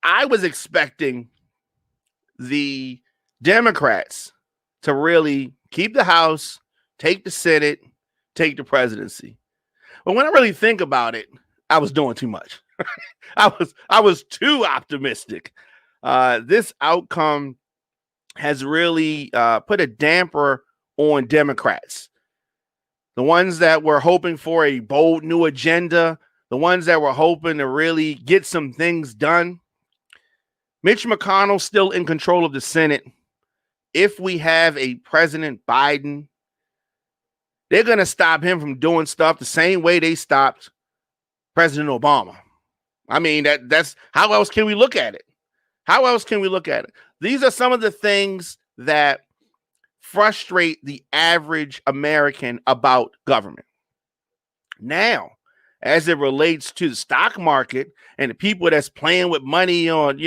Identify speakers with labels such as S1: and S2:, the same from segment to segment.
S1: I was expecting the Democrats to really keep the House, take the Senate, take the presidency. But when I really think about it, I was doing too much. I was too optimistic. This outcome has really put a damper on Democrats. The ones that were hoping for a bold new agenda, the ones that were hoping to really get some things done. Mitch McConnell still in control of the Senate. If we have a President Biden, they're going to stop him from doing stuff the same way they stopped President Obama. I mean, that's how else can we look at it? How else can we look at it? These are some of the things that frustrate the average American about government. Now, as it relates to the stock market and the people that's playing with money on,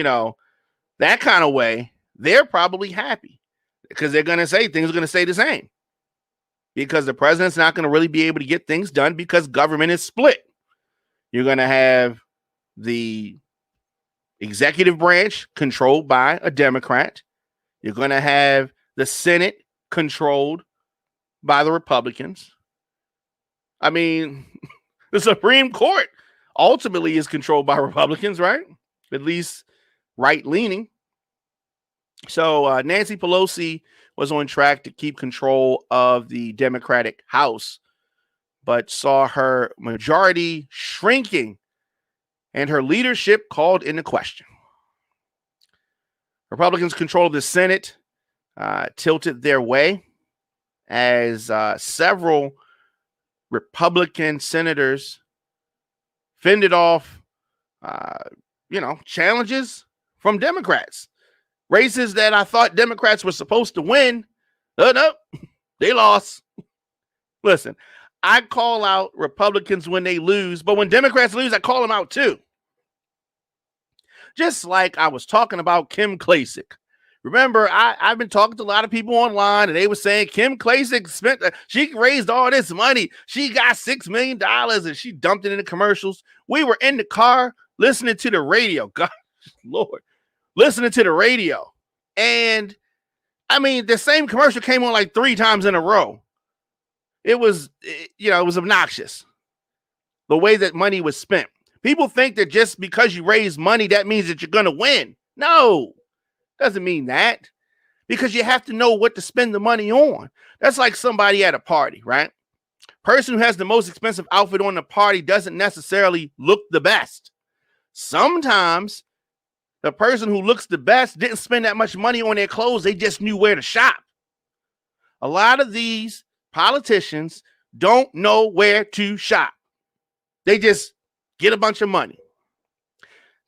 S1: that kind of way, they're probably happy because they're going to say things are going to stay the same because the president's not going to really be able to get things done because government is split. You're going to have the executive branch controlled by a Democrat. You're going to have the Senate controlled by the Republicans. I mean, the Supreme Court ultimately is controlled by Republicans, right? At least right-leaning. So Nancy Pelosi was on track to keep control of the Democratic House, but saw her majority shrinking and her leadership called into question. Republicans' control of the Senate tilted their way as several Republican senators fended off, challenges from Democrats. Races that I thought Democrats were supposed to win. No, they lost. Listen, I call out Republicans when they lose, but when Democrats lose, I call them out too. Just like I was talking about Kim Klacik. Remember, I've been talking to a lot of people online, and they were saying Kim Klacik she raised all this money. She got $6 million, and she dumped it into commercials. We were in the car listening to the radio. God, Lord, listening to the radio. And, I mean, the same commercial came on like 3 times in a row. It was obnoxious, the way that money was spent. People think that just because you raise money, that means that you're going to win. No, doesn't mean that, because you have to know what to spend the money on. That's like somebody at a party, right? Person who has the most expensive outfit on the party doesn't necessarily look the best. Sometimes the person who looks the best didn't spend that much money on their clothes. They just knew where to shop. A lot of these politicians don't know where to shop. They just get a bunch of money.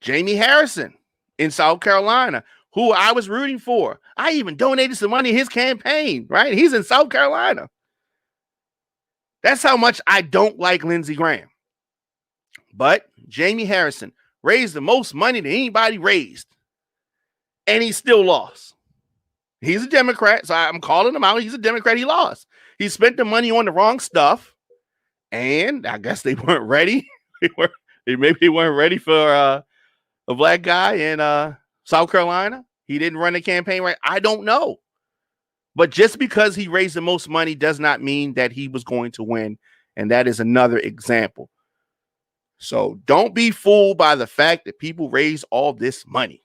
S1: Jamie Harrison in South Carolina, who I was rooting for. I even donated some money to his campaign, right? He's in South Carolina. That's how much I don't like Lindsey Graham. But Jamie Harrison raised the most money that anybody raised, and he still lost. He's a Democrat, so I'm calling him out. He's a Democrat. He lost. He spent the money on the wrong stuff, and I guess they weren't ready. Maybe they weren't ready for a black guy in South Carolina. He didn't run the campaign right. I don't know. But just because he raised the most money does not mean that he was going to win. And that is another example. So don't be fooled by the fact that people raise all this money.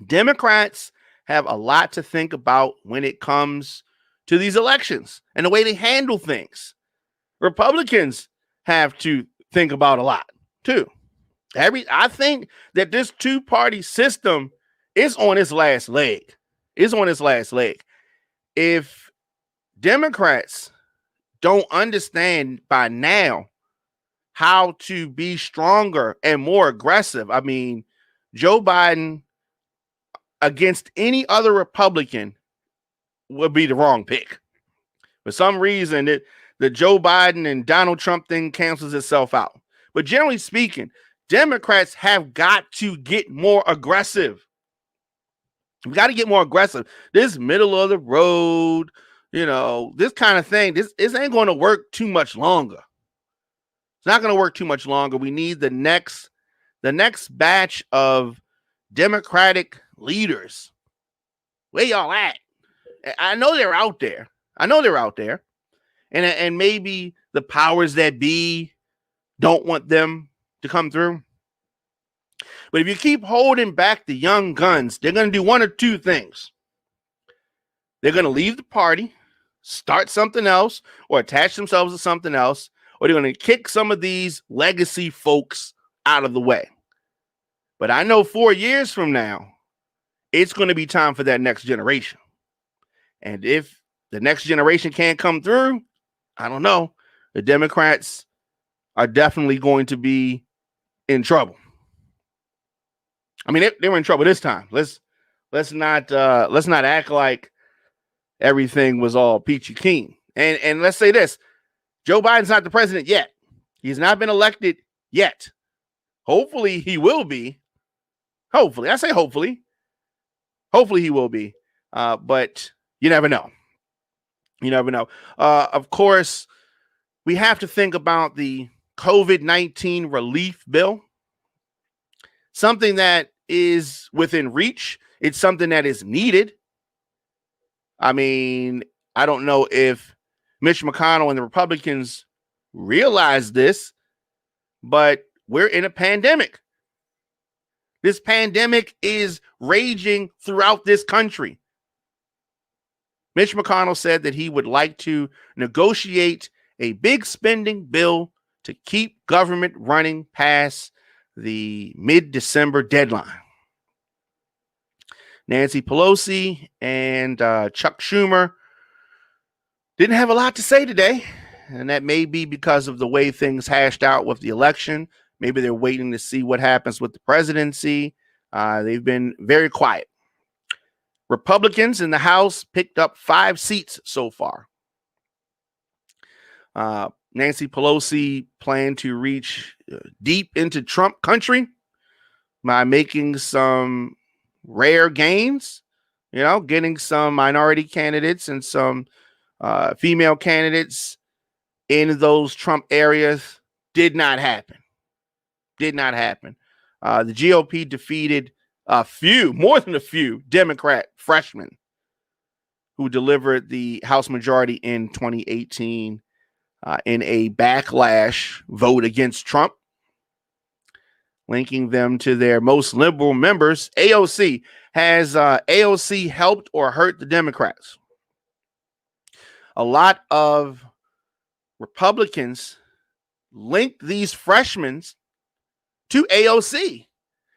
S1: Democrats have a lot to think about when it comes to these elections and the way they handle things. Republicans have to think about a lot too. I think that this two-party system is on its last leg. If Democrats don't understand by now how to be stronger and more aggressive, I mean, Joe Biden against any other Republican would be the wrong pick. For some reason, the Joe Biden and Donald Trump thing cancels itself out. But generally speaking, Democrats have got to get more aggressive. We got to get more aggressive. This middle of the road, this kind of thing, this ain't going to work too much longer. It's not going to work too much longer. We need the next the next batch of Democratic leaders, where y'all at? I know they're out there. And maybe the powers that be don't want them to come through. But if you keep holding back the young guns, they're going to do one or two things. They're going to leave the party, start something else, or attach themselves to something else, or they're going to kick some of these legacy folks out of the way. But I know 4 years from now, it's going to be time for that next generation. And if the next generation can't come through, I don't know. The Democrats are definitely going to be in trouble. I mean, they were in trouble this time. Let's not act like everything was all peachy keen. And let's say this: Joe Biden's not the president yet. He's not been elected yet. Hopefully, he will be. Hopefully, I say hopefully. Hopefully, he will be. But you never know. You never know. Of course, we have to think about the COVID-19 relief bill. Something that is within reach. It's something that is needed. I mean, I don't know if Mitch McConnell and the Republicans realize this, but we're in a pandemic. This pandemic is raging throughout this country. Mitch McConnell said that he would like to negotiate a big spending bill to keep government running past the mid-December deadline. Nancy Pelosi and Chuck Schumer didn't have a lot to say today, and that may be because of the way things hashed out with the election. Maybe they're waiting to see what happens with the presidency. They've been very quiet. Republicans in the House picked up 5 seats so far. Nancy Pelosi planned to reach deep into Trump country by making some rare gains, getting some minority candidates and some female candidates in those Trump areas. Did not happen. The GOP defeated more than a few Democrat freshmen who delivered the House majority in 2018 in a backlash vote against Trump, linking them to their most liberal members. AOC. Has AOC helped or hurt the Democrats? A lot of Republicans linked these freshmen to AOC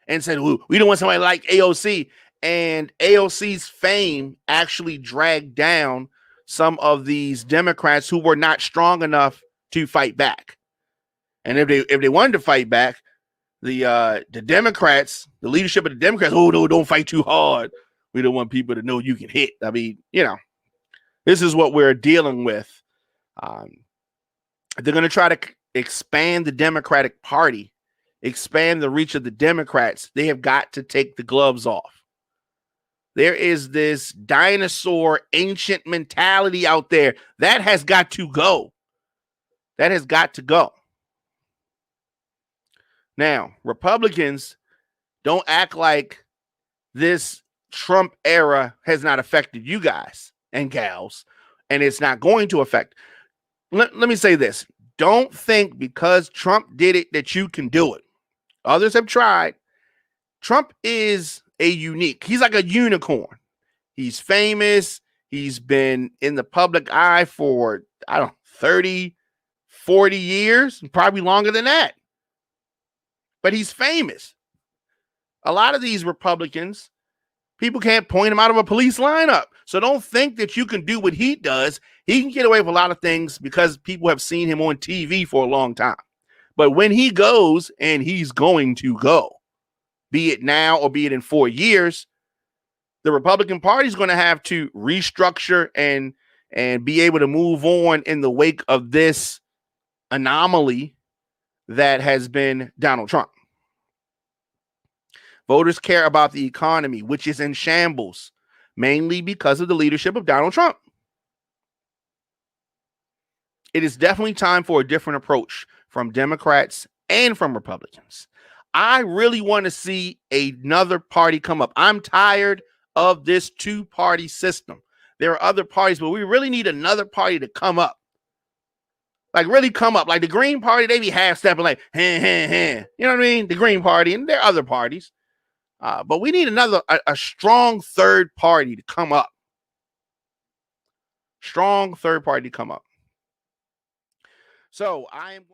S1: and said, we don't want somebody like AOC. And AOC's fame actually dragged down some of these Democrats who were not strong enough to fight back. And if they wanted to fight back, the Democrats, the leadership of the Democrats, no, don't fight too hard. We don't want people to know you can hit. I mean, this is what we're dealing with. They're going to try to expand the Democratic Party, expand the reach of the Democrats. They have got to take the gloves off. There is this dinosaur ancient mentality out there that has got to go. Now, Republicans, don't act like this Trump era has not affected you guys and gals, and it's not going to affect. Let me say this. Don't think because Trump did it that you can do it. Others have tried. Trump is he's like a unicorn. He's famous. He's been in the public eye for, 30, 40 years, probably longer than that. But he's famous. A lot of these Republicans, people can't point him out of a police lineup. So don't think that you can do what he does. He can get away with a lot of things because people have seen him on TV for a long time. But when he goes, and he's going to go, be it now or be it in 4 years, the Republican Party is going to have to restructure and be able to move on in the wake of this anomaly that has been Donald Trump. Voters care about the economy, which is in shambles, mainly because of the leadership of Donald Trump. It is definitely time for a different approach from Democrats and from Republicans. I really want to see another party come up. I'm tired of this two-party system. There are other parties, but we really need another party to come up. Like really come up. Like the Green Party, they be half-stepping like, You know what I mean? The Green Party, and there are other parties. But we need a strong third party to come up. Strong third party to come up. So I am